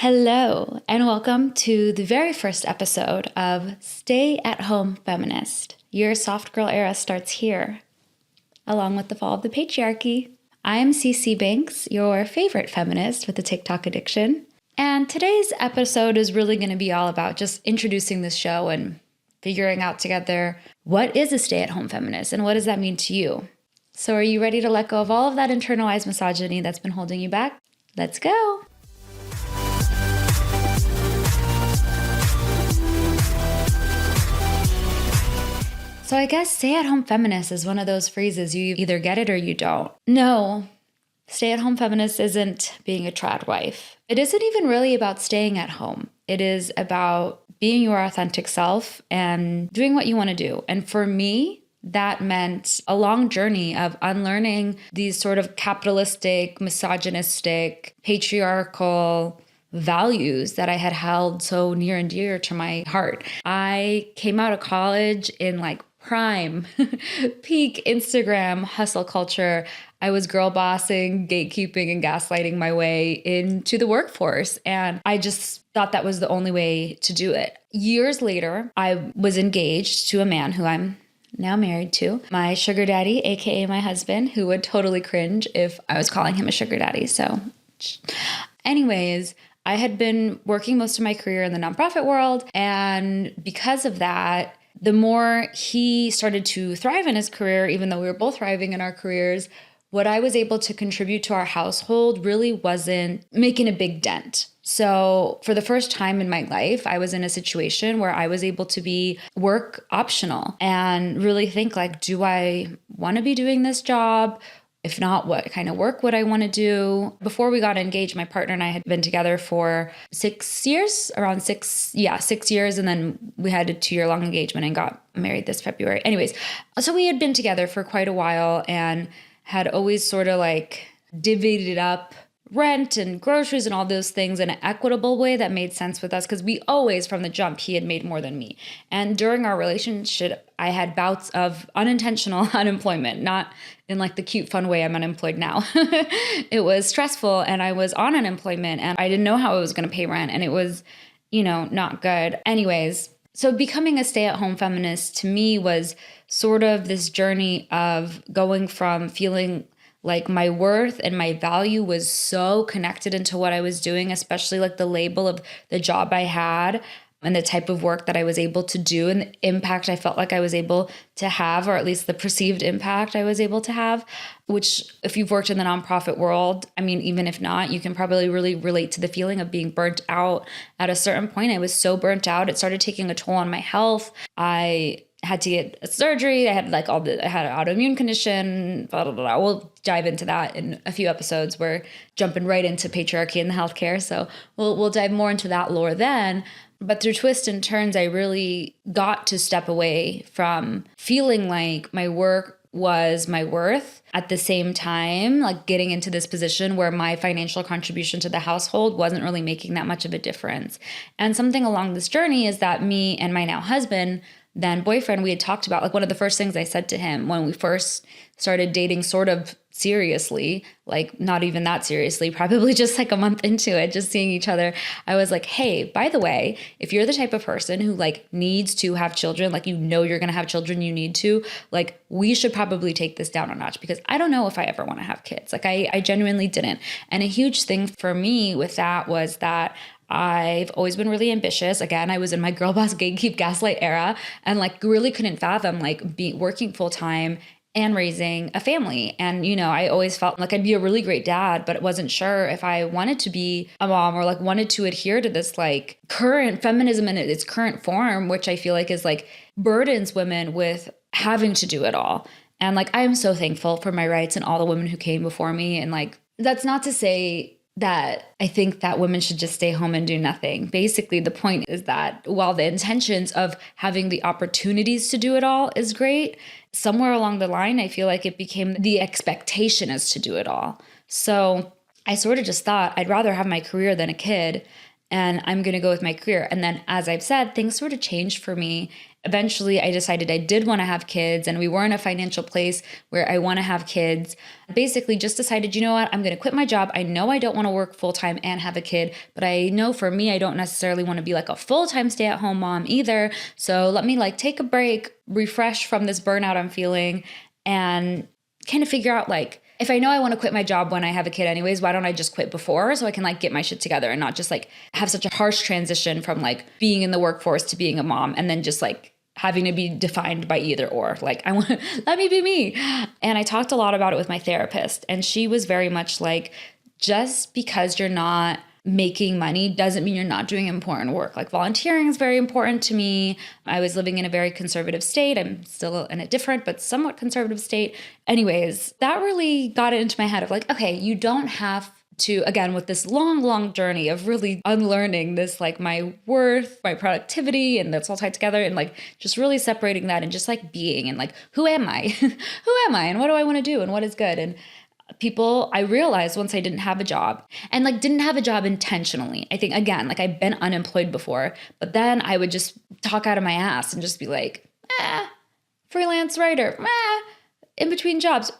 Hello, and welcome to the very first episode of Stay at Home Feminist. Your soft girl era starts here, along with the fall of the patriarchy. I'm Binx, your favorite feminist with a TikTok addiction. And today's episode is really going to be all about just introducing this show and figuring out together what is a stay-at-home feminist and what does that mean to you. So are you ready to let go of all of that internalized misogyny that's been holding you back? Let's go. So I guess stay-at-home feminist is one of those phrases you either get it or you don't. No, stay-at-home feminist isn't being a trad wife. It isn't even really about staying at home. It is about being your authentic self and doing what you want to do. And for me, that meant a long journey of unlearning these sort of capitalistic, misogynistic, patriarchal values that I had held so near and dear to my heart. I came out of college in prime, peak Instagram hustle culture. I was girl bossing, gatekeeping, and gaslighting my way into the workforce. And I just thought that was the only way to do it. Years later, I was engaged to a man who I'm now married to, my sugar daddy, AKA my husband, who would totally cringe if I was calling him a sugar daddy. So anyways, I had been working most of my career in the nonprofit world. And because of that, the more he started to thrive in his career, even though we were both thriving in our careers, what I was able to contribute to our household really wasn't making a big dent. So for the first time in my life, I was in a situation where I was able to be work optional and really think do I want to be doing this job? If not, what kind of work would I want to do? Before we got engaged, my partner and I had been together for 6 years, around 6 years. And then we had a 2-year-long engagement and got married this February. Anyways, so we had been together for quite a while and had always sort of divvied up rent and groceries and all those things in an equitable way that made sense with us, because we always, from the jump, he had made more than me. And during our relationship, I had bouts of unintentional unemployment, not in the cute, fun way I'm unemployed now. It was stressful, and I was on unemployment, and I didn't know how I was going to pay rent, and it was, not good. Anyways, so becoming a stay-at-home feminist to me was sort of this journey of going from feeling like my worth and my value was so connected into what I was doing, especially the label of the job I had and the type of work that I was able to do and the impact I felt like I was able to have, or at least the perceived impact I was able to have, which if you've worked in the nonprofit world, even if not, you can probably really relate to the feeling of being burnt out. At a certain point, I was so burnt out, it started taking a toll on my health. I had to get a surgery. I had I had an autoimmune condition, blah, blah, blah. We'll dive into that in a few episodes. We're jumping right into patriarchy in the healthcare. So we'll dive more into that lore then. But through twists and turns, I really got to step away from feeling like my work was my worth, at the same time, getting into this position where my financial contribution to the household wasn't really making that much of a difference. And something along this journey is that me and my now husband, then boyfriend, we had talked about, one of the first things I said to him when we first started dating sort of seriously, not even that seriously, probably just a month into it, just seeing each other, I was like, hey, by the way, if you're the type of person who needs to have children, you're going to have children, you need to, we should probably take this down a notch, because I don't know if I ever want to have kids. I genuinely didn't. And a huge thing for me with that was that I've always been really ambitious. Again, I was in my girl boss gatekeep gaslight era and really couldn't fathom working full time and raising a family. And, I always felt like I'd be a really great dad, but wasn't sure if I wanted to be a mom or wanted to adhere to this current feminism in its current form, which I feel is burdens women with having to do it all. And I am so thankful for my rights and all the women who came before me. And that's not to say that I think that women should just stay home and do nothing. Basically, the point is that while the intentions of having the opportunities to do it all is great, somewhere along the line, I feel it became the expectation is to do it all. So I sort of just thought I'd rather have my career than a kid. and I'm going to go with my career. And then, as I've said, things sort of changed for me. Eventually, I decided I did want to have kids, and we were in a financial place where I want to have kids. Basically, just decided, you know what, I'm going to quit my job. I know I don't want to work full time and have a kid, but I know for me, I don't necessarily want to be like a full time stay at home mom either. So let me like take a break, refresh from this burnout I'm feeling, and kind of figure out like, if I know I want to quit my job when I have a kid anyways, why don't I just quit before so I can like get my shit together and not just like have such a harsh transition from like being in the workforce to being a mom and then just like having to be defined by either or. Like, I want, let me be me. And I talked a lot about it with my therapist, and she was very much like, just because you're not making money doesn't mean you're not doing important work. Like, volunteering is very important to me. I was living in a very conservative state. I'm still in a different but somewhat conservative state. Anyways, that really got it into my head of like, okay, you don't have to, again, with this long journey of really unlearning this, like my worth, my productivity, and that's all tied together, and like just really separating that and just like being and like, who am I? Who am I? And what do I want to do? And what is good? And people, I realized once I didn't have a job, and like didn't have a job intentionally. I think, again, like I've been unemployed before, but then I would just talk out of my ass and just be like, freelance writer, in between jobs,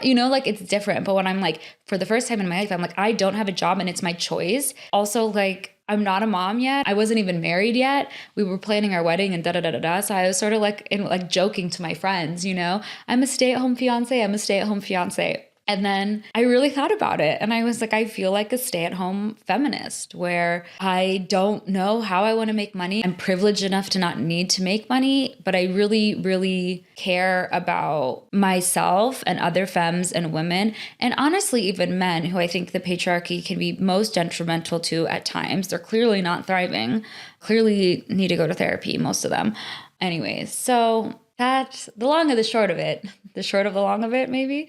you know, like it's different. But when I'm like, for the first time in my life, I'm like, I don't have a job and it's my choice. Also, like, I'm not a mom yet. I wasn't even married yet. We were planning our wedding and da-da-da-da-da. So I was sort of like, joking to my friends, you know, I'm a stay-at-home fiance. I'm a stay-at-home fiance. And then I really thought about it, and I was like, I feel like a stay-at-home feminist where I don't know how I want to make money. I'm privileged enough to not need to make money, but I really, really care about myself and other femmes and women, and honestly, even men who I think the patriarchy can be most detrimental to at times. They're clearly not thriving, clearly need to go to therapy, most of them. Anyways, so that's the long of the short of it. The short of the long of it, maybe,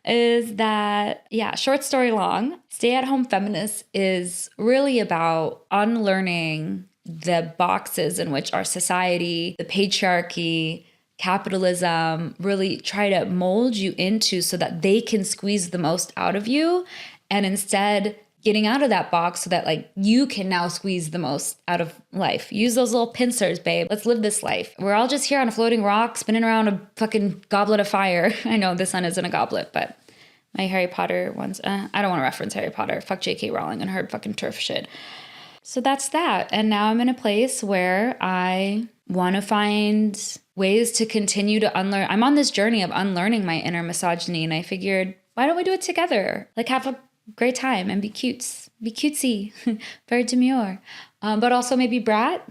is that, yeah, short story long, stay-at-home feminist is really about unlearning the boxes in which our society, the patriarchy, capitalism really try to mold you into so that they can squeeze the most out of you, and instead getting out of that box so that like you can now squeeze the most out of life. Use those little pincers, babe. Let's live this life. We're all just here on a floating rock, spinning around a fucking goblet of fire. I know the sun isn't a goblet, but my Harry Potter ones, I don't want to reference Harry Potter. Fuck J.K. Rowling and her fucking turf shit. So that's that. And now I'm in a place where I want to find ways to continue to unlearn. I'm on this journey of unlearning my inner misogyny, and I figured, why don't we do it together? Like, have a great time and be cutesy, very demure, but also maybe brat.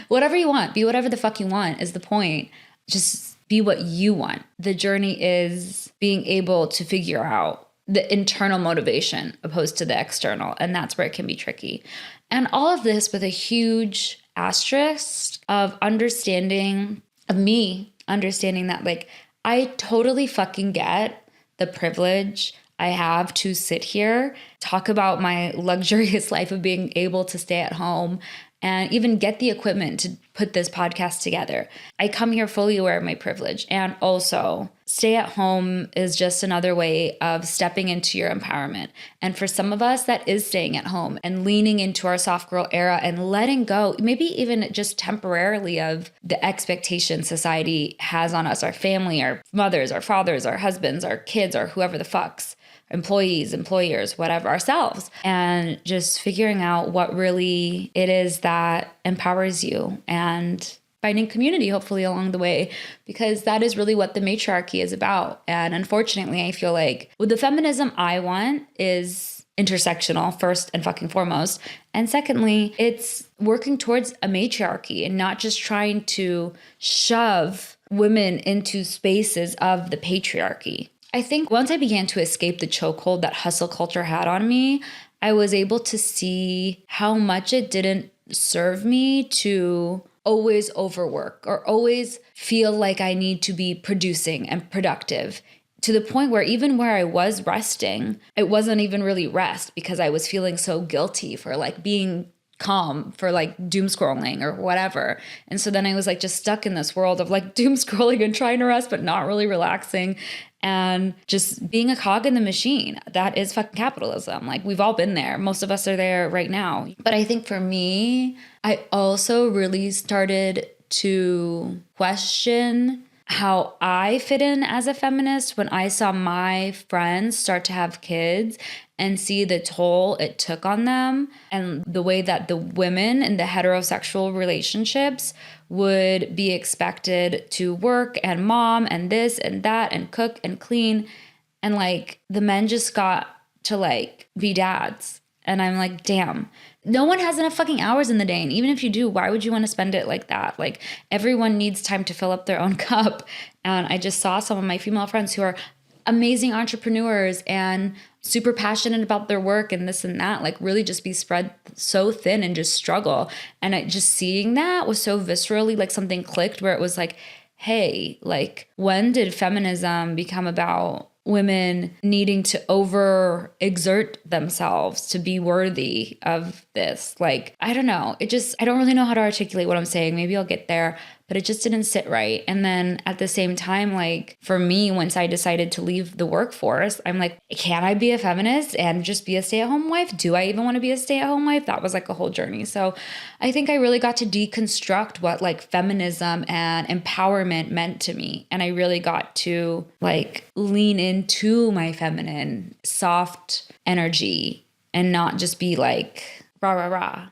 Whatever you want, be whatever the fuck you want is the point. Just be what you want. The journey is being able to figure out the internal motivation opposed to the external, and that's where it can be tricky. And all of this with a huge asterisk of understanding, of me understanding that like I totally fucking get the privilege I have to sit here, talk about my luxurious life of being able to stay at home and even get the equipment to put this podcast together. I come here fully aware of my privilege. And also, stay at home is just another way of stepping into your empowerment. And for some of us, that is staying at home and leaning into our soft girl era and letting go, maybe even just temporarily, of the expectation society has on us, our family, our mothers, our fathers, our husbands, our kids, or whoever the fucks. Employees, employers, whatever, ourselves, and just figuring out what really it is that empowers you and finding community, hopefully, along the way, because that is really what the matriarchy is about. And unfortunately, I feel like with the feminism I want is intersectional, first and fucking foremost. And secondly, it's working towards a matriarchy and not just trying to shove women into spaces of the patriarchy. I think once I began to escape the chokehold that hustle culture had on me, I was able to see how much it didn't serve me to always overwork or always feel like I need to be producing and productive, to the point where even where I was resting, it wasn't even really rest because I was feeling so guilty for like being calm, for like doom scrolling or whatever. And so then I was like just stuck in this world of like doom scrolling and trying to rest, but not really relaxing. and just being a cog in the machine. That is fucking capitalism. Like, we've all been there. Most of us are there right now. But I think for me, I also really started to question how I fit in as a feminist when I saw my friends start to have kids and see the toll it took on them, and the way that the women in the heterosexual relationships would be expected to work and mom and this and that and cook and clean. And like, the men just got to like be dads. And I'm like, damn, no one has enough fucking hours in the day. And even if you do, why would you want to spend it like that? Like, everyone needs time to fill up their own cup. And I just saw some of my female friends who are amazing entrepreneurs and super passionate about their work and this and that, like really just be spread so thin and just struggle. And just seeing that was so viscerally, like something clicked where it was like, hey, like, when did feminism become about women needing to overexert themselves to be worthy of this? Like, I don't know. I don't really know how to articulate what I'm saying. Maybe I'll get there, but it just didn't sit right. And then at the same time, like, for me, once I decided to leave the workforce, I'm like, can I be a feminist and just be a stay-at-home wife? Do I even want to be a stay-at-home wife? That was like a whole journey. So I think I really got to deconstruct what like feminism and empowerment meant to me. And I really got to like lean into my feminine, soft energy and not just be like rah, rah, rah,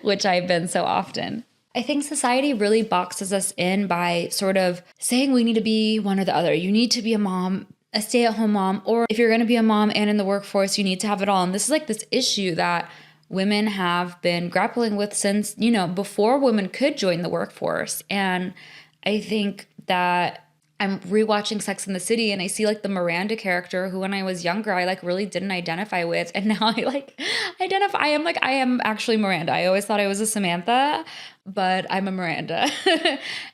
which I've been so often. I think society really boxes us in by sort of saying we need to be one or the other. You need to be a mom, a stay-at-home mom, or if you're going to be a mom and in the workforce, you need to have it all. And this is like this issue that women have been grappling with since, you know, before women could join the workforce. And I think that I'm rewatching Sex and the City and I see like the Miranda character who when I was younger, I like really didn't identify with. And now I like identify, I am actually Miranda. I always thought I was a Samantha, but I'm a Miranda.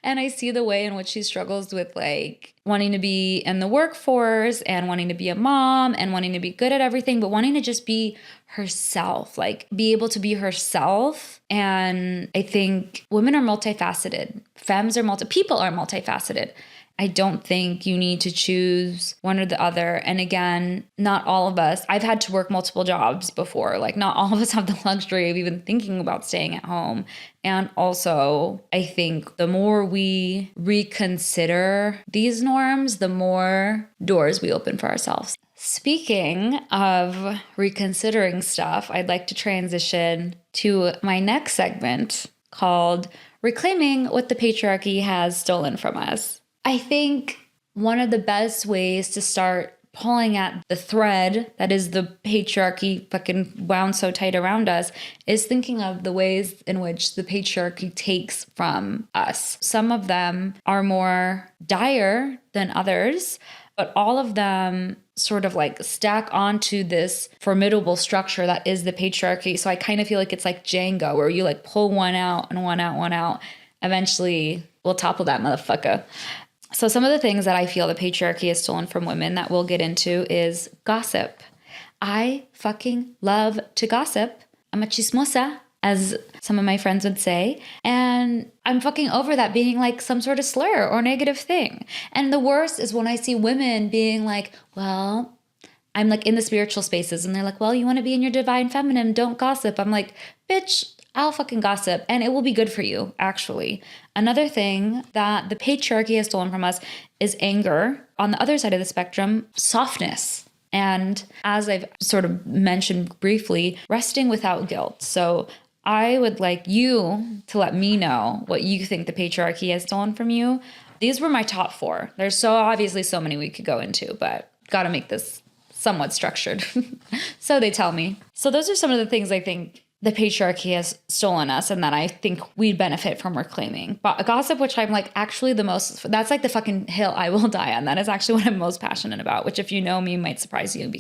And I see the way in which she struggles with like wanting to be in the workforce and wanting to be a mom and wanting to be good at everything, but wanting to just be herself, like be able to be herself. And I think women are multifaceted. People are multifaceted. I don't think you need to choose one or the other. And again, not all of us, I've had to work multiple jobs before. Like, not all of us have the luxury of even thinking about staying at home. And also, I think the more we reconsider these norms, the more doors we open for ourselves. Speaking of reconsidering stuff, I'd like to transition to my next segment called Reclaiming What the Patriarchy Has Stolen From Us. I think one of the best ways to start pulling at the thread that is the patriarchy fucking wound so tight around us is thinking of the ways in which the patriarchy takes from us. Some of them are more dire than others, but all of them sort of like stack onto this formidable structure that is the patriarchy. So I kind of feel like it's like Jenga, where you like pull one out and one out, one out. Eventually we'll topple that motherfucker. So some of the things that I feel the patriarchy has stolen from women that we'll get into is gossip. I fucking love to gossip. I'm a chismosa, as some of my friends would say. And I'm fucking over that being like some sort of slur or negative thing. And the worst is when I see women being like, well, I'm like in the spiritual spaces and they're like, well, you want to be in your divine feminine, don't gossip. I'm like, bitch, I'll fucking gossip and it will be good for you, actually. Another thing that the patriarchy has stolen from us is anger. On the other side of the spectrum, softness. And as I've sort of mentioned briefly, resting without guilt. So I would like you to let me know what you think the patriarchy has stolen from you. These were my top 4. There's so obviously so many we could go into, but got to make this somewhat structured. So they tell me. So those are some of the things I think the patriarchy has stolen us and that I think we'd benefit from reclaiming. But gossip, which I'm like actually the most, that's like the fucking hill I will die on. That is actually what I'm most passionate about, which if you know me might surprise you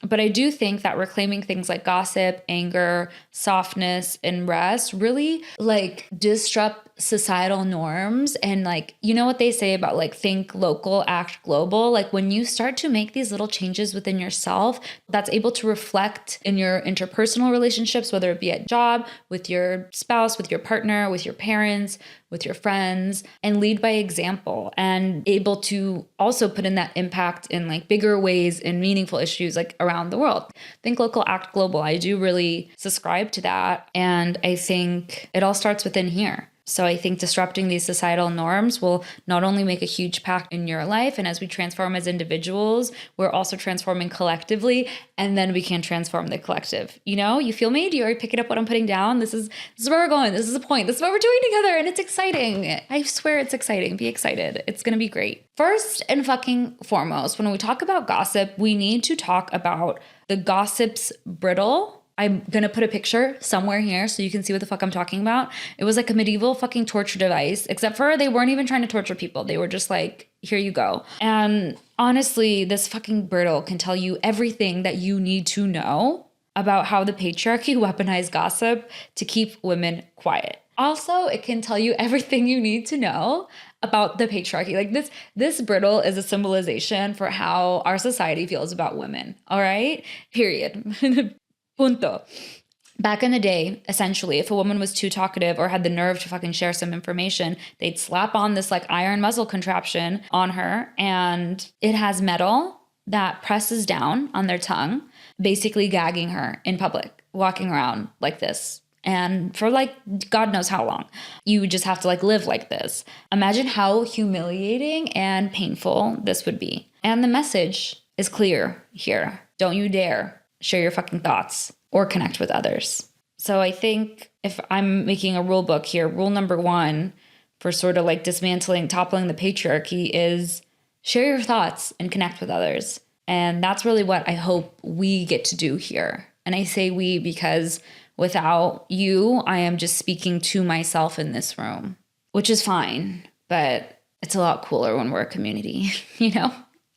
but I do think that reclaiming things like gossip, anger, softness, and rest really like disrupt societal norms. And like, you know what they say about like think local, act global. Like when you start to make these little changes within yourself, that's able to reflect in your interpersonal relationships, whether it be at job, with your spouse, with your partner, with your parents, with your friends, and lead by example, and able to also put in that impact in like bigger ways in meaningful issues like around the world. Think local, act global. I do really subscribe to that. And I think it all starts within here. So I think disrupting these societal norms will not only make a huge impact in your life, and as we transform as individuals, we're also transforming collectively, and then we can transform the collective. You know, you feel me? Do you already pick it up what I'm putting down? This is where we're going. This is the point. This is what we're doing together, and it's exciting. I swear it's exciting. Be excited. It's going to be great. First and fucking foremost, when we talk about gossip, we need to talk about the gossip's brittle. I'm going to put a picture somewhere here so you can see what the fuck I'm talking about. It was like a medieval fucking torture device, except for they weren't even trying to torture people. They were just like, here you go. And honestly, this fucking brittle can tell you everything that you need to know about how the patriarchy weaponized gossip to keep women quiet. Also, it can tell you everything you need to know about the patriarchy. Like this brittle is a symbolization for how our society feels about women. All right? Period. Punto. Back in the day, essentially, if a woman was too talkative or had the nerve to fucking share some information, they'd slap on this like iron muzzle contraption on her, and it has metal that presses down on their tongue, basically gagging her in public, walking around like this. And for like, God knows how long, you just have to like live like this. Imagine how humiliating and painful this would be. And the message is clear here. Don't you dare share your fucking thoughts or connect with others. So I think if I'm making a rule book here, rule number 1 for sort of like dismantling, toppling the patriarchy is share your thoughts and connect with others. And that's really what I hope we get to do here. And I say we because without you, I am just speaking to myself in this room, which is fine, but it's a lot cooler when we're a community, you know?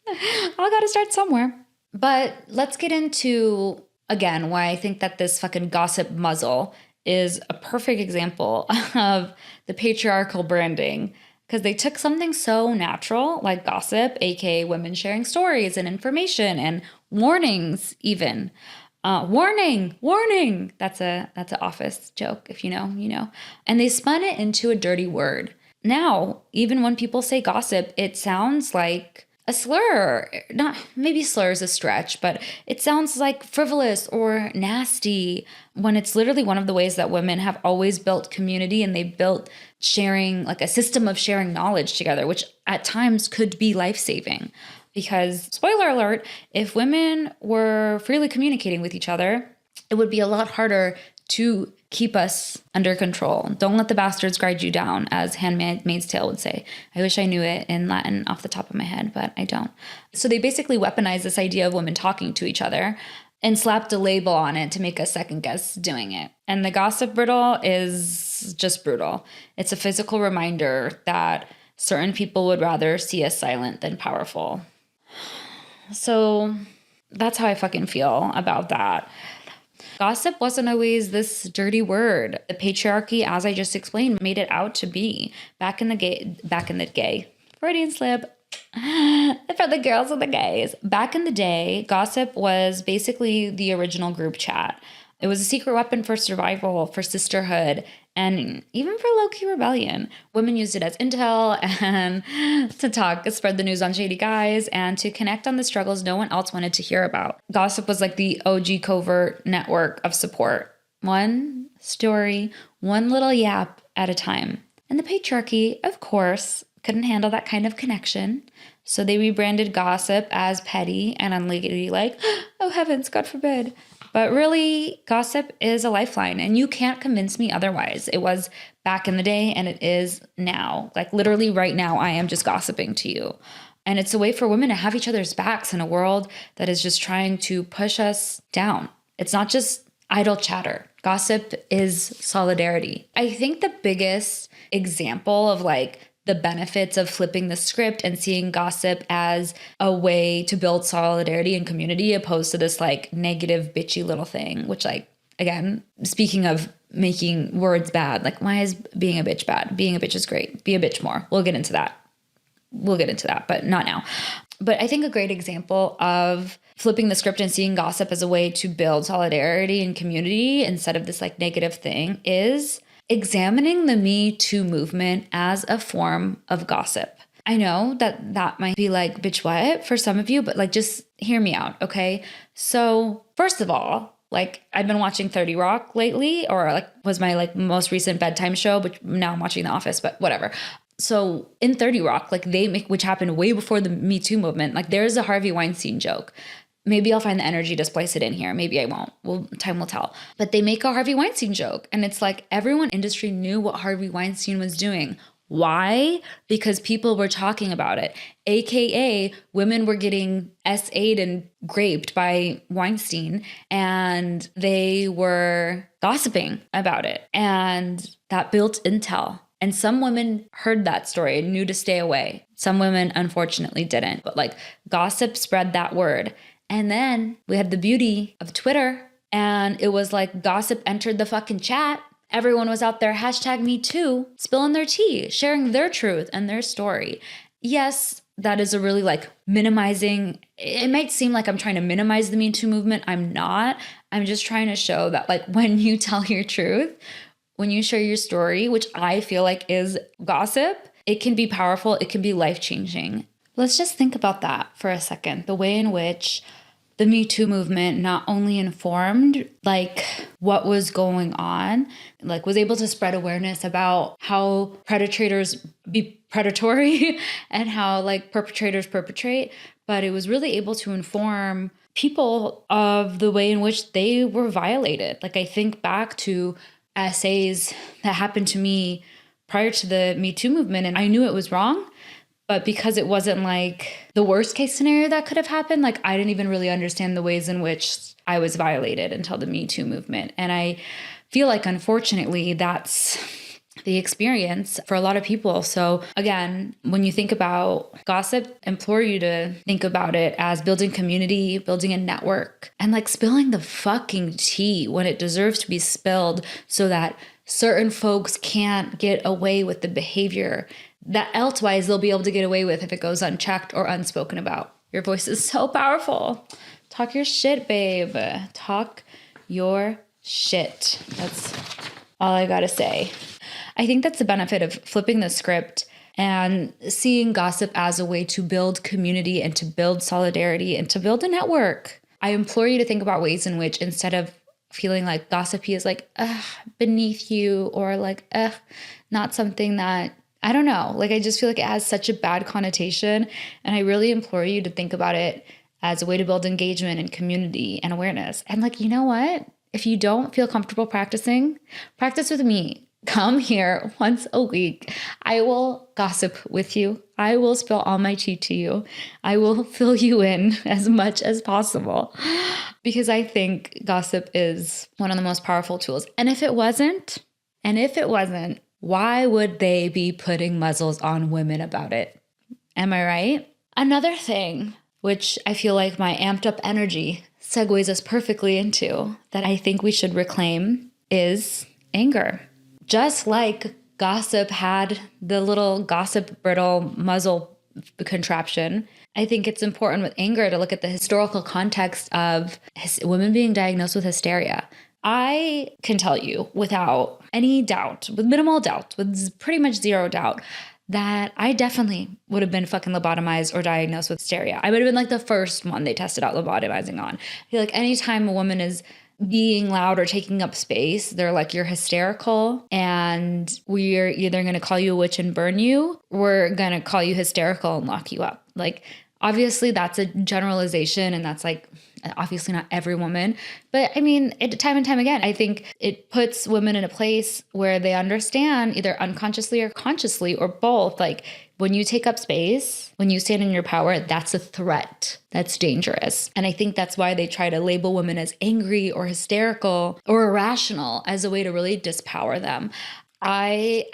I gotta start somewhere. But let's get into, again, why I think that this fucking gossip muzzle is a perfect example of the patriarchal branding, because they took something so natural like gossip, aka women sharing stories and information and warnings even. Warning. That's an office joke. If you know, you know. And they spun it into a dirty word. Now, even when people say gossip, it sounds like a slur. Not maybe slur is a stretch, but it sounds like frivolous or nasty, when it's literally one of the ways that women have always built community, and they built sharing, like a system of sharing knowledge together, which at times could be life-saving. Because, spoiler alert, if women were freely communicating with each other, it would be a lot harder to keep us under control. Don't let the bastards grind you down, as Handmaid's Tale would say. I wish I knew it in Latin off the top of my head, but I don't. So they basically weaponized this idea of women talking to each other and slapped a label on it to make us second guess doing it. And the gossip brittle is just brutal. It's a physical reminder that certain people would rather see us silent than powerful. So that's how I fucking feel about that. Gossip wasn't always this dirty word. The patriarchy, as I just explained, made it out to be. Back in the gay. Freudian slip. For the girls and the gays. Back in the day, gossip was basically the original group chat. It was a secret weapon for survival, for sisterhood, and even for low-key rebellion. Women used it as intel and to talk, spread the news on shady guys, and to connect on the struggles no one else wanted to hear about. Gossip was like the OG covert network of support. One story, one little yap at a time. And the patriarchy, of course, couldn't handle that kind of connection. So they rebranded gossip as petty and unladylike. Oh heavens, God forbid. But really, gossip is a lifeline, and you can't convince me otherwise. It was back in the day, and it is now. Like literally right now, I am just gossiping to you. And it's a way for women to have each other's backs in a world that is just trying to push us down. It's not just idle chatter. Gossip is solidarity. I think the biggest example of like the benefits of flipping the script and seeing gossip as a way to build solidarity and community, opposed to this like negative bitchy little thing, which like, again, speaking of making words bad, like why is being a bitch bad? Being a bitch is great. Be a bitch more. We'll get into that, but not now. But I think a great example of flipping the script and seeing gossip as a way to build solidarity and community instead of this like negative thing is examining the Me Too movement as a form of gossip. I know that might be like, bitch, what for some of you, but like, just hear me out, okay? So first of all, like I've been watching 30 Rock lately, or like was my like most recent bedtime show, but now I'm watching The Office, but whatever. So in 30 Rock, like which happened way before the Me Too movement, like there's a Harvey Weinstein joke. Maybe I'll find the energy to splice it in here. Maybe I won't. Well, time will tell. But they make a Harvey Weinstein joke. And it's like everyone in the industry knew what Harvey Weinstein was doing. Why? Because people were talking about it. AKA women were getting SA'd and raped by Weinstein, and they were gossiping about it. And that built intel. And some women heard that story and knew to stay away. Some women, unfortunately, didn't. But like gossip spread that word. And then we had the beauty of Twitter, and it was like gossip entered the fucking chat. Everyone was out there, #MeToo, spilling their tea, sharing their truth and their story. Yes, that is a really like minimizing. It might seem like I'm trying to minimize the Me Too movement. I'm not. I'm just trying to show that like when you tell your truth, when you share your story, which I feel like is gossip, it can be powerful. It can be life-changing. Let's just think about that for a second. The way in which the Me Too movement not only informed like what was going on, like was able to spread awareness about how perpetrators be predatory and how like perpetrators perpetrate, but it was really able to inform people of the way in which they were violated. Like I think back to essays that happened to me prior to the Me Too movement, and I knew it was wrong. But because it wasn't like the worst case scenario that could have happened, like I didn't even really understand the ways in which I was violated until the Me Too movement. And I feel like, unfortunately, that's the experience for a lot of people. So again, when you think about gossip, I implore you to think about it as building community, building a network, and like spilling the fucking tea when it deserves to be spilled so that certain folks can't get away with the behavior that elsewise they'll be able to get away with if it goes unchecked or unspoken about. Your voice is so powerful. Talk your shit, babe. Talk your shit. That's all I gotta say. I think that's the benefit of flipping the script and seeing gossip as a way to build community and to build solidarity and to build a network. I implore you to think about ways in which, instead of feeling like gossipy is like, beneath you, or like, not something that, I don't know, like I just feel like it has such a bad connotation. And I really implore you to think about it as a way to build engagement and community and awareness. And like, you know what? If you don't feel comfortable practicing, practice with me. Come here once a week. I will gossip with you. I will spill all my tea to you. I will fill you in as much as possible, because I think gossip is one of the most powerful tools. And if it wasn't, why would they be putting muzzles on women about it? Am I right? Another thing, which I feel like my amped up energy segues us perfectly into, that I think we should reclaim, is anger. Just like gossip had the little gossip brittle muzzle contraption, I think it's important with anger to look at the historical context of women being diagnosed with hysteria. I can tell you without any doubt, with minimal doubt, with pretty much zero doubt, that I definitely would have been fucking lobotomized or diagnosed with hysteria. I would have been like the first one they tested out lobotomizing on. I feel like anytime a woman is being loud or taking up space, they're like, you're hysterical, and we're either going to call you a witch and burn you, we're going to call you hysterical and lock you up. Like, obviously that's a generalization, and that's like obviously not every woman, but I mean, time and time again, I think it puts women in a place where they understand, either unconsciously or consciously or both, like when you take up space, when you stand in your power, that's a threat. That's dangerous. And I think that's why they try to label women as angry or hysterical or irrational as a way to really dispower them. I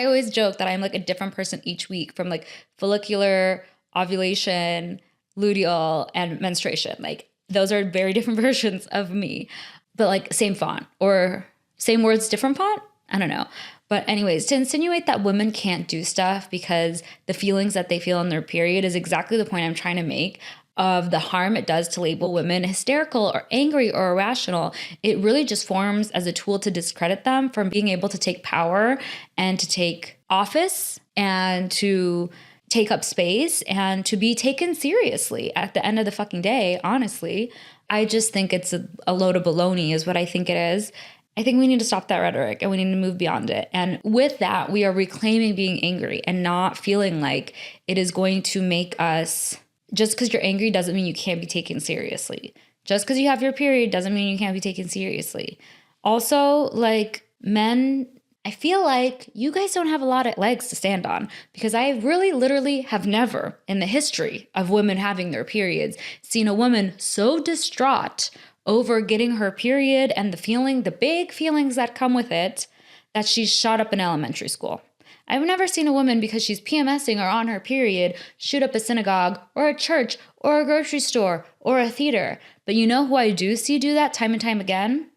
always joke that I'm like a different person each week, from like follicular, ovulation, luteal, and menstruation. Like, those are very different versions of me, but like same font, or same words, different font. I don't know. But anyways, to insinuate that women can't do stuff because the feelings that they feel in their period is exactly the point I'm trying to make. of the harm it does to label women hysterical or angry or irrational. It really just forms as a tool to discredit them from being able to take power and to take office and to take up space and to be taken seriously at the end of the fucking day, honestly. I just think it's a load of baloney is what I think it is. I think we need to stop that rhetoric and we need to move beyond it. And with that, we are reclaiming being angry and not feeling like it is going to make us, just because you're angry doesn't mean you can't be taken seriously. Just because you have your period doesn't mean you can't be taken seriously. Also, like, men, I feel like you guys don't have a lot of legs to stand on, because I really literally have never in the history of women having their periods seen a woman so distraught over getting her period and the big feelings that come with it, that she's shot up in elementary school. I've never seen a woman, because she's PMSing or on her period, shoot up a synagogue or a church or a grocery store or a theater. But you know who I do see do that time and time again?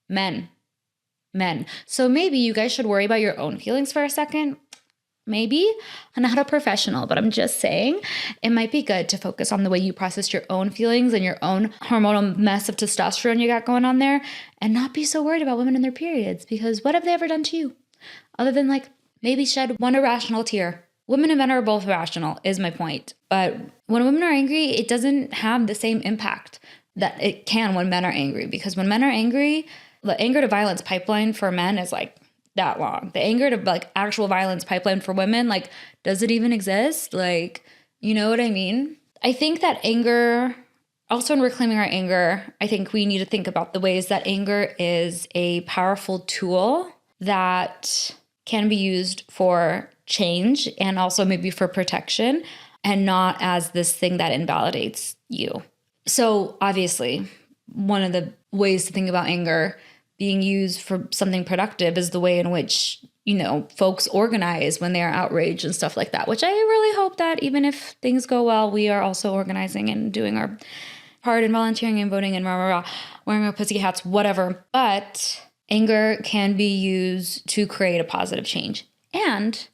Men. So maybe you guys should worry about your own feelings for a second. Maybe. I'm not a professional, but I'm just saying it might be good to focus on the way you process your own feelings and your own hormonal mess of testosterone you got going on there, and not be so worried about women and their periods, because what have they ever done to you? Other than like maybe shed one irrational tear. Women and men are both irrational is my point. But when women are angry, it doesn't have the same impact that it can when men are angry, because when men are angry, the anger to violence pipeline for men is like that long. The anger to like actual violence pipeline for women, like, does it even exist? Like, you know what I mean? I think that anger, also in reclaiming our anger, I think we need to think about the ways that anger is a powerful tool that can be used for change and also maybe for protection, and not as this thing that invalidates you. So obviously, one of the ways to think about anger being used for something productive is the way in which, you know, folks organize when they are outraged and stuff like that, which I really hope that even if things go well, we are also organizing and doing our part and volunteering and voting and wearing our pussy hats, whatever. But anger can be used to create a positive change. And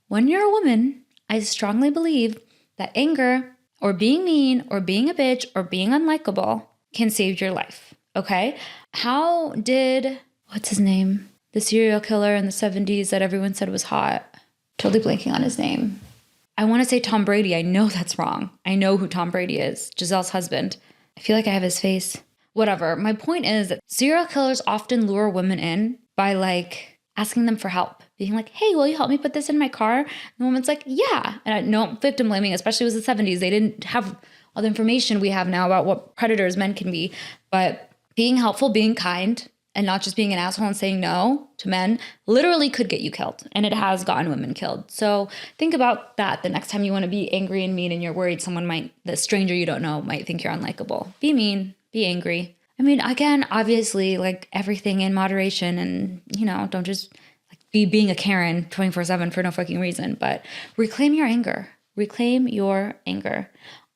when you're a woman, I strongly believe that anger or being mean or being a bitch or being unlikable can save your life. Okay? How did, what's his name? The serial killer in the 70s that everyone said was hot. Totally blanking on his name. I want to say Tom Brady. I know that's wrong. I know who Tom Brady is. Giselle's husband. I feel like I have his face. Whatever. My point is that serial killers often lure women in by like asking them for help. Being like, hey, will you help me put this in my car? And the woman's like, yeah. And no victim blaming, especially it was the 70s. They didn't have all the information we have now about what predators men can be. But being helpful, being kind, and not just being an asshole and saying no to men literally could get you killed. And it has gotten women killed. So think about that the next time you want to be angry and mean and you're worried the stranger you don't know might think you're unlikable. Be mean, be angry. I mean, again, obviously, like everything in moderation, and, you know, don't just like be being a Karen 24/7 for no fucking reason, but reclaim your anger. Reclaim your anger.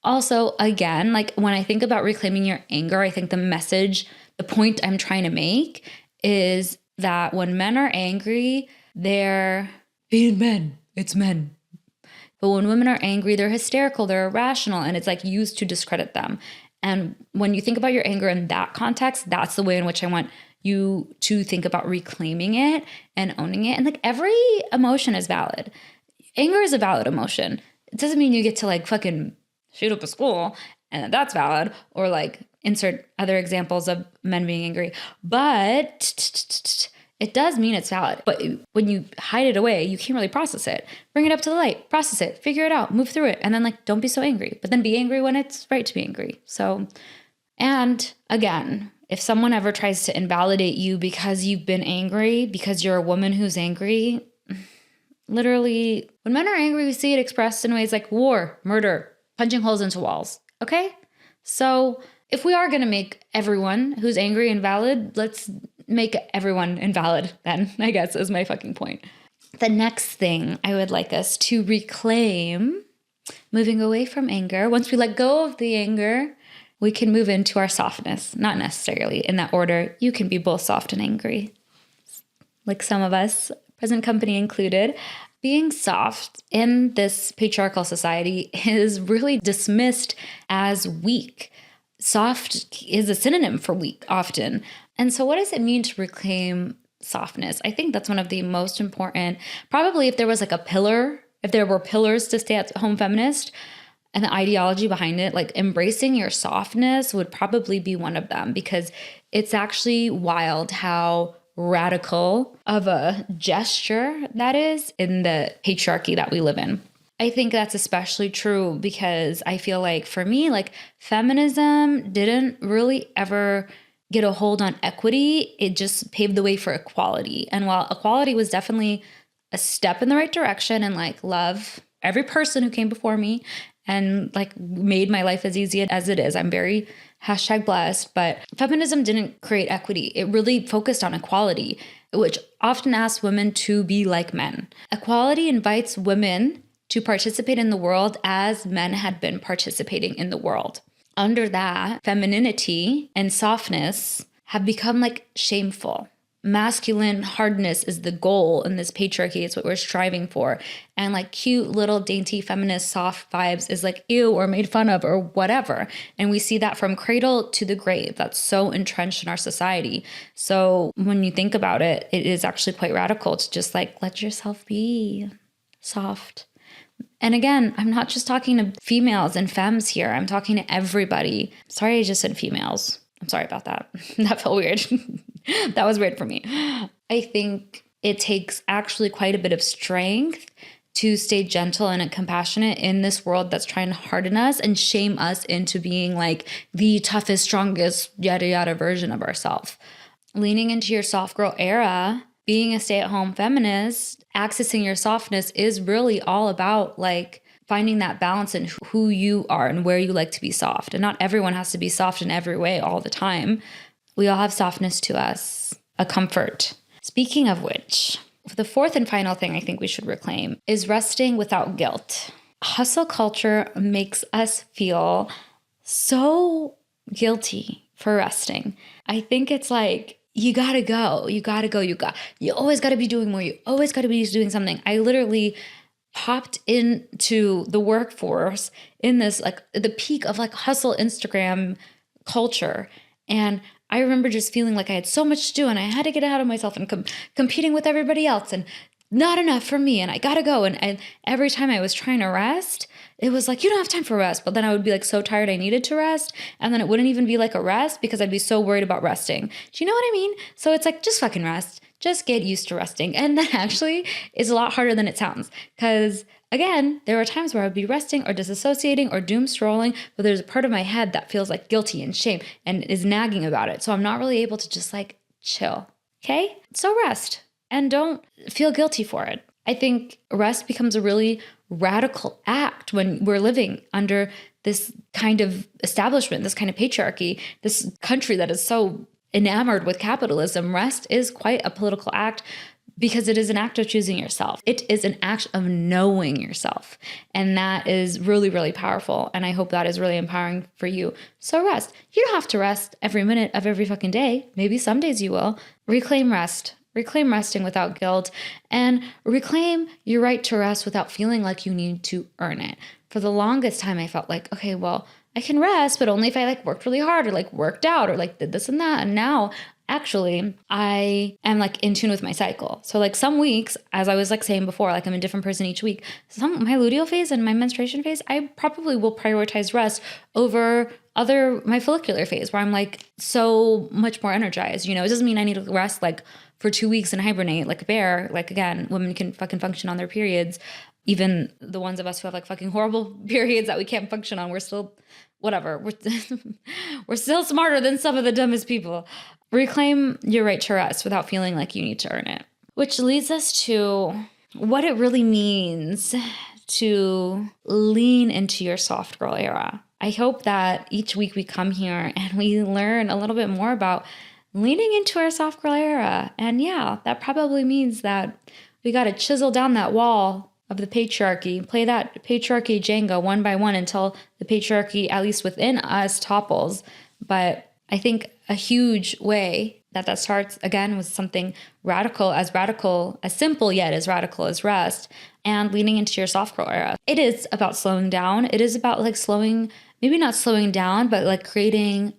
Also, again, like when I think about reclaiming your anger, I think the point I'm trying to make is that when men are angry, they're being men. It's men. But when women are angry, they're hysterical, they're irrational, and it's like used to discredit them. And when you think about your anger in that context, that's the way in which I want you to think about reclaiming it and owning it. And like every emotion is valid. Anger is a valid emotion. It doesn't mean you get to like fucking shoot up a school and that's valid, or like insert other examples of men being angry. But it does mean it's valid. But when you hide it away, you can't really process it. Bring it up to the light, process it, figure it out, move through it. And then like, don't be so angry, but then be angry when it's right to be angry. So, and again, if someone ever tries to invalidate you because you've been angry, because you're a woman who's angry, literally, when men are angry, we see it expressed in ways like war, murder, punching holes into walls. Okay? So if we are going to make everyone who's angry invalid, let's make everyone invalid then, I guess, is my fucking point. The next thing I would like us to reclaim, moving away from anger, once we let go of the anger, we can move into our softness. Not necessarily in that order. You can be both soft and angry, like some of us, present company included. Being soft in this patriarchal society is really dismissed as weak. Soft is a synonym for weak often. And so what does it mean to reclaim softness? I think that's one of the most important, probably if there was like a pillar, if there were pillars to stay at home feminist and the ideology behind it, like embracing your softness would probably be one of them, because it's actually wild how radical of a gesture that is in the patriarchy that we live in. I think that's especially true because I feel like for me, like feminism didn't really ever get a hold on equity. It just paved the way for equality. And while equality was definitely a step in the right direction and like love every person who came before me and like made my life as easy as it is, I'm very #blessed, but feminism didn't create equity. It really focused on equality, which often asks women to be like men. Equality invites women to participate in the world as men had been participating in the world. Under that, femininity and softness have become like shameful. Masculine hardness is the goal in this patriarchy. It's what we're striving for. And like cute little dainty feminist soft vibes is like ew or made fun of or whatever. And we see that from cradle to the grave. That's so entrenched in our society. So when you think about it, it is actually quite radical to just like let yourself be soft. And again, I'm not just talking to females and femmes here. I'm talking to everybody. Sorry, I just said females. I'm sorry about that. That felt weird. That was weird for me. I think it takes actually quite a bit of strength to stay gentle and compassionate in this world that's trying to harden us and shame us into being like the toughest, strongest, yada, yada version of ourselves. Leaning into your soft girl era, being a stay-at-home feminist, accessing your softness is really all about like finding that balance in who you are and where you like to be soft. And not everyone has to be soft in every way all the time. We all have softness to us, a comfort. Speaking of which, the fourth and final thing I think we should reclaim is resting without guilt. Hustle culture makes us feel so guilty for resting. I think it's like, you gotta go, you always gotta be doing more, you always gotta be doing something. I literally popped into the workforce in this like the peak of like hustle Instagram culture. And I remember just feeling like I had so much to do and I had to get out of myself and competing with everybody else and not enough for me and I gotta go. And every time I was trying to rest, it was like, you don't have time for rest. But then I would be like so tired I needed to rest. And then it wouldn't even be like a rest because I'd be so worried about resting. Do you know what I mean? So it's like, just fucking rest. Just get used to resting. And that actually is a lot harder than it sounds. Because again, there are times where I would be resting or disassociating or doom scrolling, but there's a part of my head that feels like guilty and shame and is nagging about it. So I'm not really able to just like chill. Okay? So rest and don't feel guilty for it. I think rest becomes a really radical act when we're living under this kind of establishment, this kind of patriarchy, this country that is so enamored with capitalism. Rest is quite a political act because it is an act of choosing yourself. It is an act of knowing yourself. And that is really, really powerful. And I hope that is really empowering for you. So rest. You don't have to rest every minute of every fucking day. Maybe some days you will. Reclaim rest. Reclaim resting without guilt. And reclaim your right to rest without feeling like you need to earn it. For the longest time, I felt like, okay, well, I can rest, but only if I like worked really hard or like worked out or like did this and that. And now actually I am like in tune with my cycle. So like some weeks, as I was like saying before, like I'm a different person each week. My luteal phase and my menstruation phase, I probably will prioritize rest over my follicular phase where I'm like so much more energized. You know, it doesn't mean I need to rest like for 2 weeks and hibernate like a bear. Like again, women can fucking function on their periods. Even the ones of us who have like fucking horrible periods that we can't function on, we're still, whatever. We're still smarter than some of the dumbest people. Reclaim your right to rest without feeling like you need to earn it. Which leads us to what it really means to lean into your soft girl era. I hope that each week we come here and we learn a little bit more about leaning into our soft girl era. And yeah, that probably means that we got to chisel down that wall of the patriarchy, play that patriarchy Jenga one by one until the patriarchy, at least within us, topples. But I think a huge way that starts, again, with something radical, as simple yet as radical as rest, and leaning into your soft girl era. It is about slowing down. It is about like maybe not slowing down, but like creating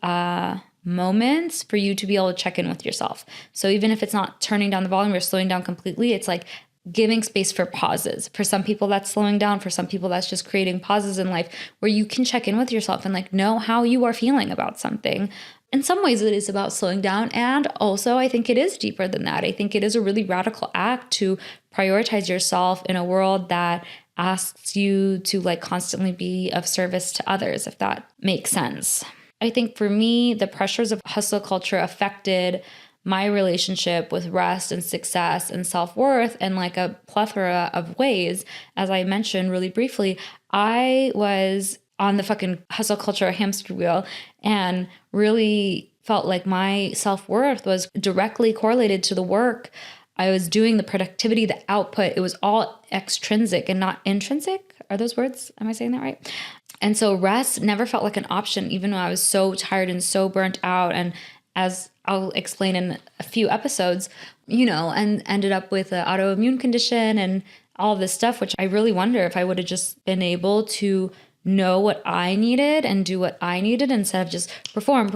moments for you to be able to check in with yourself. So even if it's not turning down the volume or slowing down completely, it's like giving space for pauses. For some people that's slowing down. For some people that's just creating pauses in life where you can check in with yourself and like know how you are feeling about something. In some ways it is about slowing down. And also I think it is deeper than that. I think it is a really radical act to prioritize yourself in a world that asks you to like constantly be of service to others, if that makes sense. I think for me, the pressures of hustle culture affected my relationship with rest and success and self-worth in like a plethora of ways. As I mentioned really briefly, I was on the fucking hustle culture hamster wheel and really felt like my self-worth was directly correlated to the work I was doing, the productivity, the output. It was all extrinsic and not intrinsic. Are those words? Am I saying that right? And so rest never felt like an option, even though I was so tired and so burnt out. And as I'll explain in a few episodes, and ended up with an autoimmune condition and all this stuff, which I really wonder if I would have just been able to know what I needed and do what I needed instead of just perform.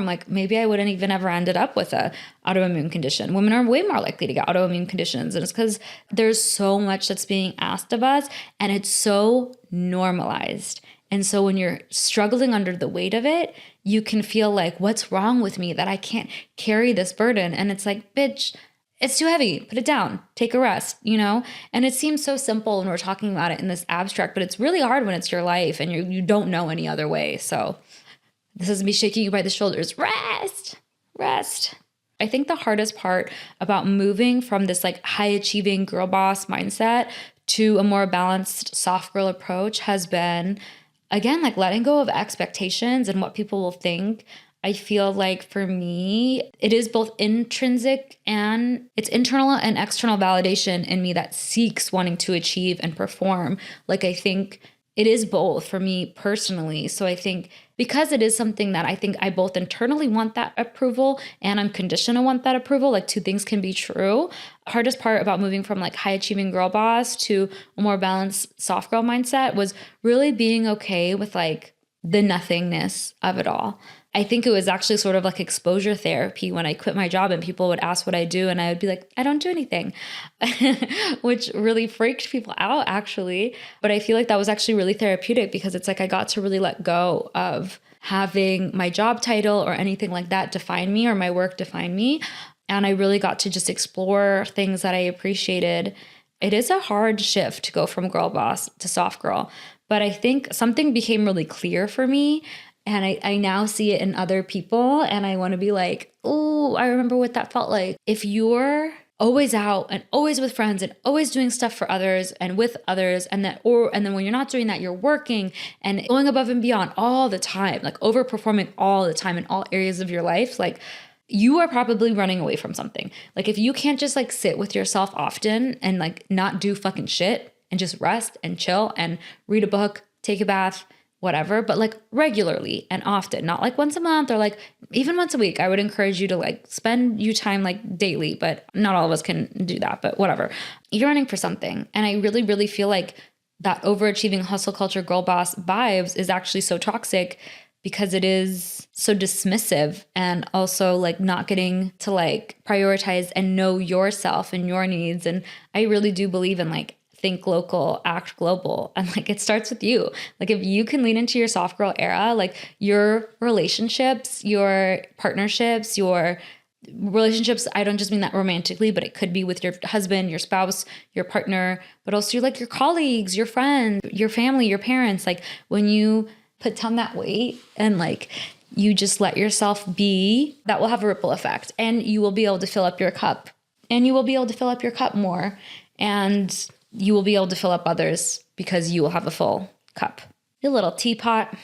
Like maybe I wouldn't even ever ended up with a autoimmune condition. Women are way more likely to get autoimmune conditions. And it's because there's so much that's being asked of us and it's so normalized. And so when you're struggling under the weight of it, you can feel like, what's wrong with me that I can't carry this burden? And it's like, bitch, it's too heavy. Put it down. Take a rest, And it seems so simple when we're talking about it in this abstract, but it's really hard when it's your life and you don't know any other way. So this is me shaking you by the shoulders. Rest. I think the hardest part about moving from this like high achieving girl boss mindset to a more balanced soft girl approach has been, again, like letting go of expectations and what people will think. I feel like for me, it is both intrinsic and it's internal and external validation in me that seeks wanting to achieve and perform. Like, I think it is both for me personally. So I think because it is something that I think I both internally want that approval and I'm conditioned to want that approval, like two things can be true. Hardest part about moving from like high achieving girl boss to a more balanced soft girl mindset was really being okay with like the nothingness of it all. I think it was actually sort of like exposure therapy when I quit my job and people would ask what I do and I would be like, I don't do anything, which really freaked people out actually. But I feel like that was actually really therapeutic because it's like I got to really let go of having my job title or anything like that define me or my work define me. And I really got to just explore things that I appreciated. It is a hard shift to go from girl boss to soft girl, but I think something became really clear for me. And I now see it in other people and I want to be like, oh, I remember what that felt like. If you're always out and always with friends and always doing stuff for others and with others and then when you're not doing that, you're working and going above and beyond all the time, like overperforming all the time in all areas of your life, like you are probably running away from something. Like if you can't just like sit with yourself often and like not do fucking shit and just rest and chill and read a book, take a bath, whatever, but like regularly and often, not like once a month or like even once a week. I would encourage you to like spend you time like daily, but not all of us can do that, but whatever. You're running for something. And I really, really feel like that overachieving hustle culture girl boss vibes is actually so toxic because it is so dismissive and also like not getting to like prioritize and know yourself and your needs. And I really do believe in like think local, act global. And like, it starts with you. Like if you can lean into your soft girl era, like your relationships, your partnerships, I don't just mean that romantically, but it could be with your husband, your spouse, your partner, but also like your colleagues, your friends, your family, your parents. Like when you put down that weight and like, you just let yourself be, that will have a ripple effect and you will be able to fill up your cup more. And you will be able to fill up others because you will have a full cup. Your little teapot.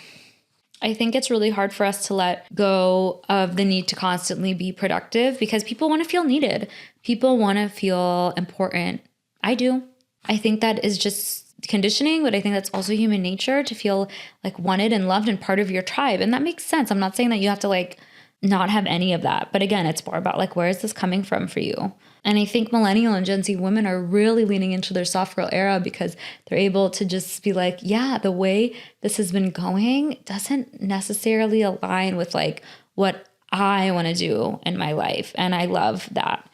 I think it's really hard for us to let go of the need to constantly be productive because people want to feel needed. People want to feel important. I do. I think that is just conditioning, but I think that's also human nature to feel like wanted and loved and part of your tribe. And that makes sense. I'm not saying that you have to like not have any of that. But again, it's more about like, where is this coming from for you? And I think millennial and Gen Z women are really leaning into their soft girl era because they're able to just be like, yeah, the way this has been going doesn't necessarily align with like what I want to do in my life. And I love that.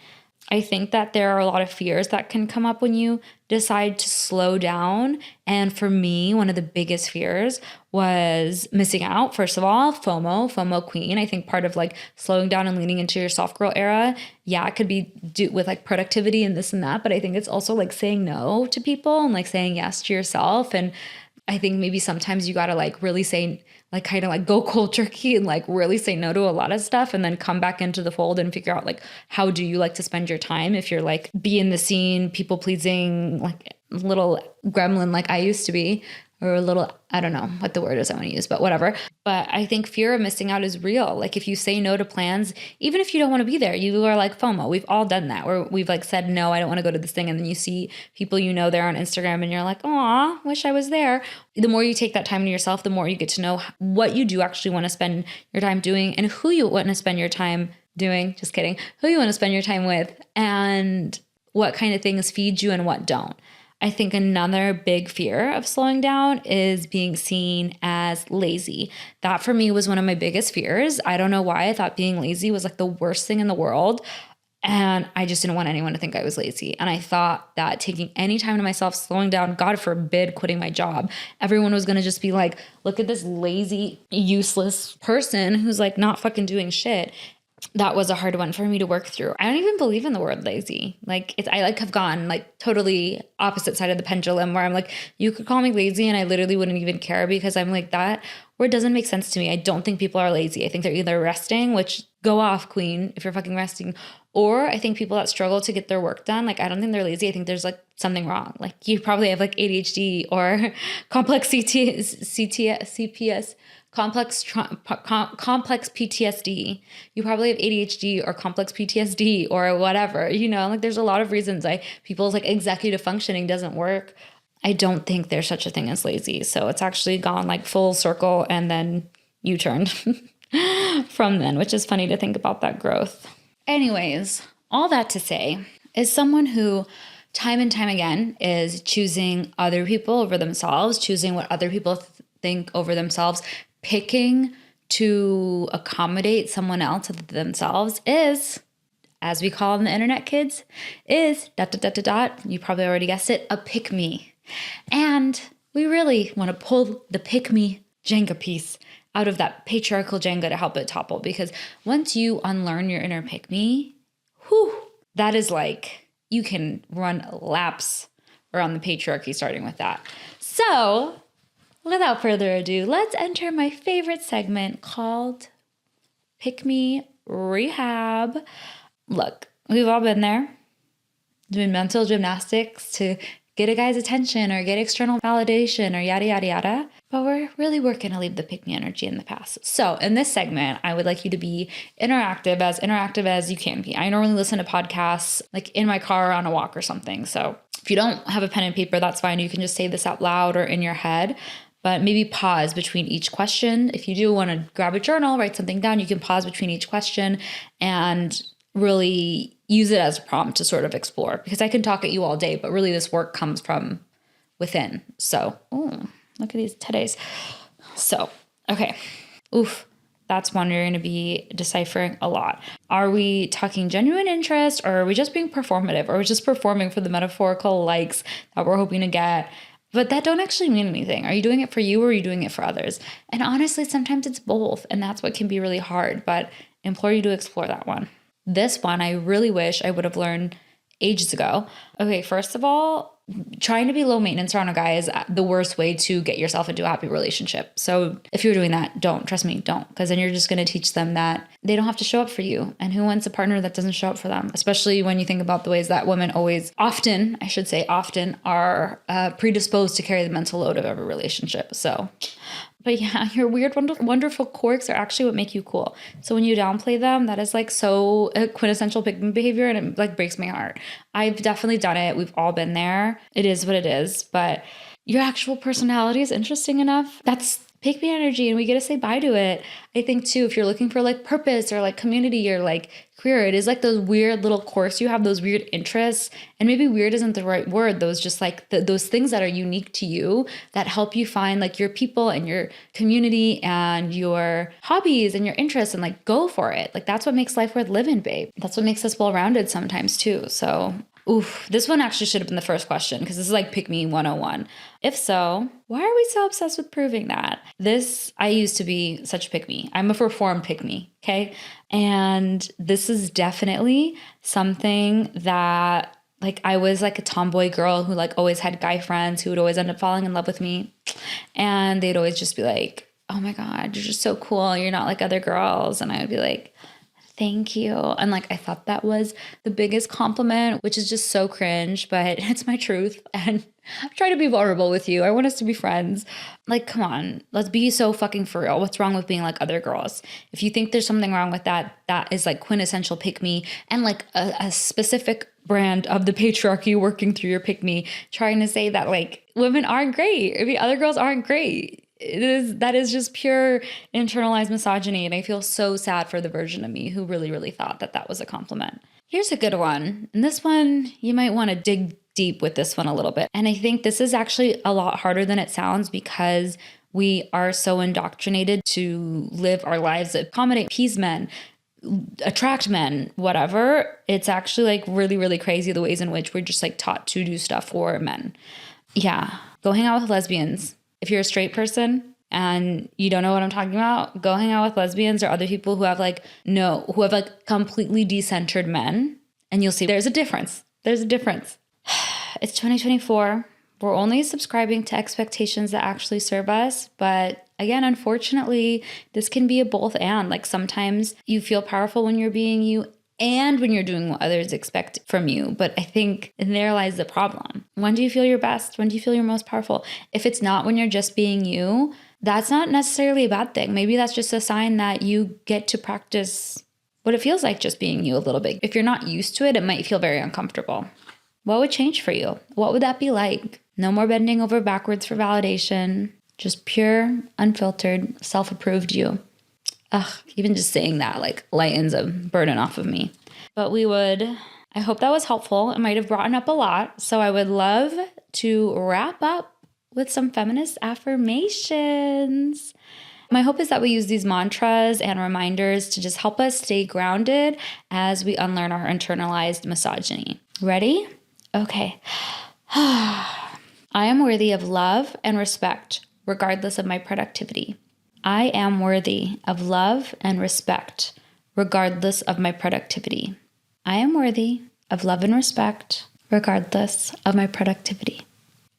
I think that there are a lot of fears that can come up when you decide to slow down. And for me, one of the biggest fears was missing out. First of all, FOMO queen. I think part of like slowing down and leaning into your soft girl era, yeah, it could be with like productivity and this and that. But I think it's also like saying no to people and like saying yes to yourself. And I think maybe sometimes you got to like really say, like kind of like go cold turkey and like really say no to a lot of stuff and then come back into the fold and figure out like, how do you like to spend your time? If you're like be in the scene, people pleasing, like little gremlin like I used to be, or a little, I don't know what the word is I want to use, but whatever. But I think fear of missing out is real. Like if you say no to plans, even if you don't want to be there, you are like FOMO. We've all done that where we've like said, no, I don't want to go to this thing. And then you see people you know there on Instagram and you're like, aw, wish I was there. The more you take that time to yourself, the more you get to know what you do actually want to spend your time doing and who you want to spend your time doing. Just kidding. Who you want to spend your time with and what kind of things feed you and what don't. I think another big fear of slowing down is being seen as lazy. That for me was one of my biggest fears. I don't know why I thought being lazy was like the worst thing in the world. And I just didn't want anyone to think I was lazy. And I thought that taking any time to myself, slowing down, God forbid, quitting my job, everyone was going to just be like, look at this lazy, useless person who's like not fucking doing shit. That was a hard one for me to work through. I don't even believe in the word lazy. Like I like have gone like totally opposite side of the pendulum where I'm like, you could call me lazy and I literally wouldn't even care because I'm like that word doesn't make sense to me. I don't think people are lazy. I think they're either resting, which go off queen if you're fucking resting, or I think people that struggle to get their work done, like I don't think they're lazy. I think there's like something wrong. Like you probably have like ADHD or complex CPS. Complex PTSD. You probably have ADHD or complex PTSD or whatever, you know, like there's a lot of reasons people's like executive functioning doesn't work. I don't think there's such a thing as lazy. So it's actually gone like full circle and then U-turned from then, which is funny to think about that growth. Anyways, all that to say is someone who time and time again is choosing other people over themselves, choosing what other people think over themselves, picking to accommodate someone else other than themselves is, as we call them the internet kids, is ... You probably already guessed it, a pick me. And we really want to pull the pick me Jenga piece out of that patriarchal Jenga to help it topple. Because once you unlearn your inner pick me, that is like, you can run laps around the patriarchy starting with that. So without further ado, let's enter my favorite segment called Pick Me Rehab. Look, we've all been there doing mental gymnastics to get a guy's attention or get external validation or yada, yada, yada. But we're really working to leave the pick me energy in the past. So in this segment, I would like you to be interactive as you can be. I normally listen to podcasts like in my car or on a walk or something. So if you don't have a pen and paper, that's fine. You can just say this out loud or in your head. But maybe pause between each question. If you do want to grab a journal, write something down, you can pause between each question and really use it as a prompt to sort of explore. Because I can talk at you all day, but really this work comes from within. So, look at these today's. So, okay. That's one you're going to be deciphering a lot. Are we talking genuine interest or are we just being performative? Or are we just performing for the metaphorical likes that we're hoping to get? But that don't actually mean anything. Are you doing it for you or are you doing it for others? And honestly, sometimes it's both. And that's what can be really hard. But I implore you to explore that one. This one, I really wish I would have learned ages ago. Okay, first of all, trying to be low maintenance around a guy is the worst way to get yourself into a happy relationship. So if you're doing that, don't. Trust me, don't. Because then you're just going to teach them that they don't have to show up for you. And who wants a partner that doesn't show up for them? Especially when you think about the ways that women often are predisposed to carry the mental load of every relationship. So But yeah, your weird, wonderful quirks are actually what make you cool. So when you downplay them, that is like so a quintessential pick me behavior, and it like breaks my heart. I've definitely done it. We've all been there. It is what it is. But your actual personality is interesting enough. That's pick me energy, and we get to say bye to it. I think too, if you're looking for like purpose or like community or like career, it is like those weird little quirks you have, those weird interests. And maybe weird isn't the right word. Those just like those things that are unique to you that help you find like your people and your community and your hobbies and your interests, and like go for it. Like that's what makes life worth living, babe. That's what makes us well-rounded sometimes too. So oof, this one actually should have been the first question, because this is like pick me 101. If so, why are we so obsessed with proving that? I used to be such a pick me. I'm a reformed pick me, okay? And this is definitely something that like I was like a tomboy girl who like always had guy friends who would always end up falling in love with me. And they'd always just be like, oh my God, you're just so cool. You're not like other girls. And I would be like, thank you. And like, I thought that was the biggest compliment, which is just so cringe, but it's my truth. And I'm trying to be vulnerable with you. I want us to be friends. Like, come on, let's be so fucking for real. What's wrong with being like other girls? If you think there's something wrong with that, that is like quintessential pick me, and like a specific brand of the patriarchy working through your pick me, trying to say that like women aren't great. I mean, other girls aren't great. That is just pure internalized misogyny. And I feel so sad for the version of me who really, really thought that that was a compliment. Here's a good one. And this one, you might want to dig deep with this one a little bit. And I think this is actually a lot harder than it sounds, because we are so indoctrinated to live our lives, accommodate, appease men, attract men, whatever. It's actually like really, really crazy the ways in which we're just like taught to do stuff for men. Yeah. Go hang out with lesbians. If you're a straight person and you don't know what I'm talking about, go hang out with lesbians or other people who have like completely decentered men, and you'll see there's a difference. There's a difference. It's 2024. We're only subscribing to expectations that actually serve us. But again, unfortunately, this can be a both and. Like sometimes you feel powerful when you're being you and when you're doing what others expect from you. But I think there lies the problem. When do you feel your best? When do you feel your most powerful? If it's not when you're just being you, that's not necessarily a bad thing. Maybe that's just a sign that you get to practice what it feels like just being you a little bit. If you're not used to it, it might feel very uncomfortable. What would change for you? What would that be like? No more bending over backwards for validation. Just pure, unfiltered, self-approved you. Ugh, even just saying that like lightens a burden off of me. But I hope that was helpful. It might have brought up a lot. So I would love to wrap up with some feminist affirmations. My hope is that we use these mantras and reminders to just help us stay grounded as we unlearn our internalized misogyny. Ready? Okay. I am worthy of love and respect, regardless of my productivity. I am worthy of love and respect, regardless of my productivity. I am worthy of love and respect, regardless of my productivity.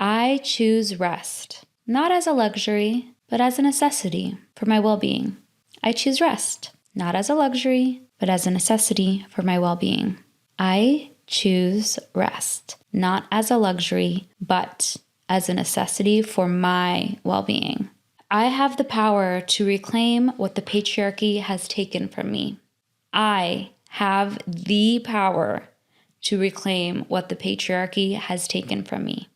I choose rest, not as a luxury, but as a necessity for my well-being. I choose rest, not as a luxury, but as a necessity for my well-being. I choose rest, not as a luxury, but as a necessity for my well-being. I have the power to reclaim what the patriarchy has taken from me. I have the power to reclaim what the patriarchy has taken from me.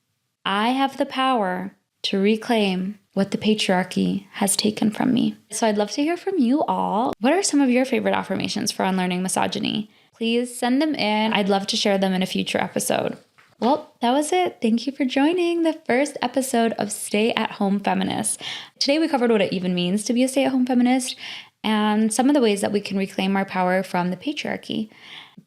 I have the power to reclaim what the patriarchy has taken from me. So I'd love to hear from you all. What are some of your favorite affirmations for unlearning misogyny? Please send them in. I'd love to share them in a future episode. Well, that was it. Thank you for joining the first episode of Stay at Home Feminist. Today we covered what it even means to be a stay-at-home feminist and some of the ways that we can reclaim our power from the patriarchy.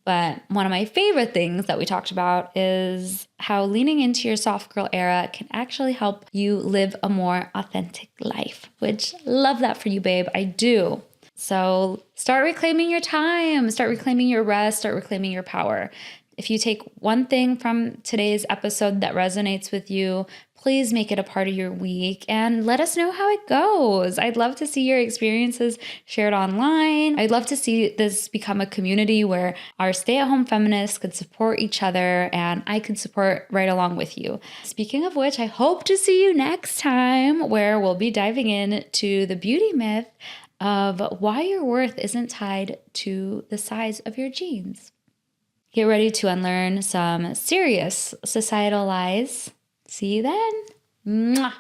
But one of my favorite things that we talked about is how leaning into your soft girl era can actually help you live a more authentic life, which love that for you, babe. I do. So start reclaiming your time, start reclaiming your rest, start reclaiming your power. If you take one thing from today's episode that resonates with you, please make it a part of your week and let us know how it goes. I'd love to see your experiences shared online. I'd love to see this become a community where our stay-at-home feminists could support each other and I could support right along with you. Speaking of which, I hope to see you next time where we'll be diving into the beauty myth of why your worth isn't tied to the size of your jeans. Get ready to unlearn some serious societal lies. See you then. Mwah.